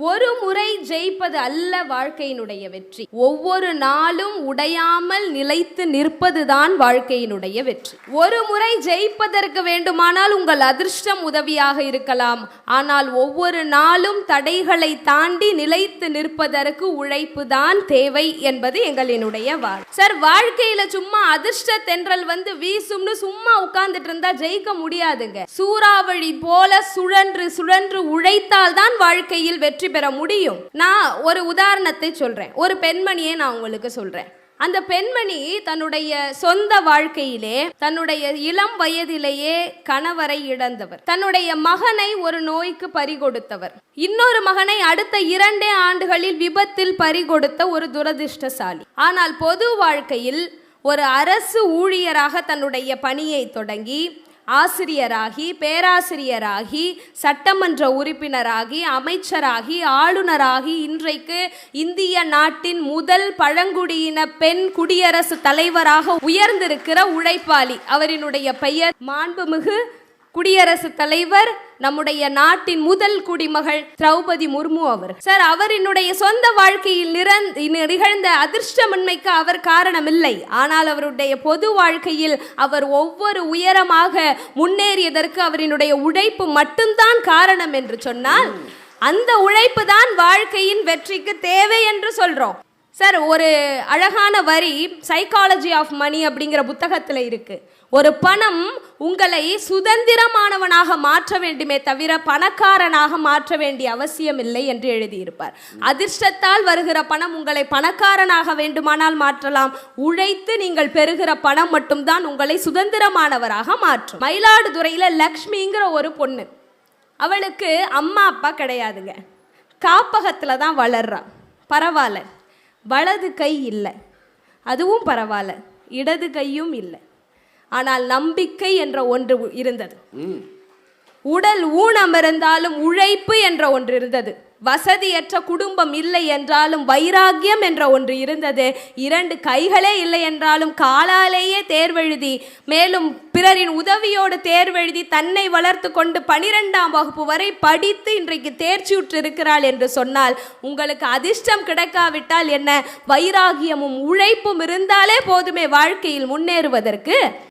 ஒரு முறை ஜெயிப்பது அல்ல வாழ்க்கையினுடைய வெற்றி. ஒவ்வொரு நாளும் உடையாமல் நிலைத்து நிற்பதுதான் வாழ்க்கையினுடைய வெற்றி. ஒரு முறை ஜெயிப்பதற்கு வேண்டுமானால் உங்கள் அதிர்ஷ்டம் உதவியாக இருக்கலாம். ஆனால் ஒவ்வொரு நாளும் தடைகளை தாண்டி நிலைத்து நிற்பதற்கு உழைப்பு தான் தேவை என்பது எங்களினுடைய வாழ்க்கை. சார், வாழ்க்கையில சும்மா அதிர்ஷ்ட தென்றல் வந்து வீசும்னு சும்மா உட்கார்ந்துட்டு இருந்தா ஜெயிக்க முடியாதுங்க. சூறாவளி போல சுழன்று சுழன்று உழைத்தால் தான் வாழ்க்கையில் வெற்றி பெற முடியும். நான் ஒரு உதாரணத்தை சொல்றேன். ஒரு பெண்மணியை நான் உங்களுக்கு சொல்றேன். அந்த பெண்மணி தன்னுடைய சொந்த வாழ்க்கையிலே தன்னுடைய இளம் வயதிலேயே கணவரை இழந்தவர். தன்னுடைய மகனை ஒரு நோய்க்கு பறிகொடுத்தவர். இன்னொரு மகனை அடுத்த 2 ஆண்டுகளில் விபத்தில் பறிகொடுத்த ஒரு துரதிர்ஷ்டசாலி. ஆனால் பொது வாழ்க்கையில் ஒரு அரசு ஊழியராக தன்னுடைய பணியை தொடங்கி ஆசிரியராகி, பேராசிரியராகி, சட்டமன்ற உறுப்பினராகி, அமைச்சராகி, ஆளுநராகி, இன்றைக்கு இந்திய நாட்டின் முதல் பழங்குடியின பெண் குடியரசுத் தலைவராக உயர்ந்திருக்கிற உழைப்பாளி. அவரினுடைய பெயர் மாண்புமிகு குடியரசுத் தலைவர், நம்முடைய நாட்டின் முதல் குடிமகள் திரௌபதி முர்மு அவர். சார், அவரினுடைய சொந்த வாழ்க்கையில் நிகழ்ந்த அதிர்ஷ்டமின்மைக்கு அவர் காரணமில்லை. ஆனால் அவருடைய பொது வாழ்க்கையில் அவர் ஒவ்வொரு உயரமாக முன்னேறியதற்கு அவரினுடைய உழைப்பு மட்டும்தான் காரணம் என்று சொன்னால், அந்த உழைப்பு தான் வாழ்க்கையின் வெற்றிக்கு தேவை என்று சொல்றோம். சார், ஒரு அழகான வரி சைக்காலஜி ஆஃப் மணி அப்படிங்கிற புத்தகத்தில் இருக்கு. ஒரு பணம் உங்களை சுதந்திரமானவனாக மாற்ற வேண்டுமே தவிர பணக்காரனாக மாற்ற வேண்டிய அவசியம் இல்லை என்று எழுதியிருப்பார். அதிர்ஷ்டத்தால் வருகிற பணம் உங்களை பணக்காரனாக வேண்டுமானால் மாற்றலாம். உழைத்து நீங்கள் பெறுகிற பணம் மட்டும்தான் உங்களை சுதந்திரமானவராக மாற்றும். மயிலாடுதுறையில் லக்ஷ்மிங்கிற ஒரு பொண்ணு, அவளுக்கு அம்மா அப்பா கிடையாதுங்க. காப்பகத்தில் தான் வளர்றா. பரவாயில்ல. வலது கை இல்லை, அதுவும் பரவாயில்ல. இடது கையும் இல்லை. ஆனால் நம்பிக்கை என்ற ஒன்று இருந்தது. உடல் ஊனம் இருந்தாலும் உழைப்பு என்ற ஒன்று இருந்தது. வசதியற்ற குடும்பம் இல்லை என்றாலும் வைராக்கியம் என்ற ஒன்று இருந்தது. 2 கைகளே இல்லை என்றாலும் காலாலேயே தேர்வெழுதி, மேலும் பிறரின் உதவியோடு தேர்வெழுதி தன்னை வளர்த்து கொண்டு 12ஆம் வகுப்பு வரை படித்து இன்றைக்கு தேர்ச்சியுற்று இருக்கிறாள் என்று சொன்னால், உங்களுக்கு அதிர்ஷ்டம் கிடைக்காவிட்டால் என்ன, வைராகியமும் உழைப்பும் இருந்தாலே போதுமே வாழ்க்கையில் முன்னேறுவதற்கு.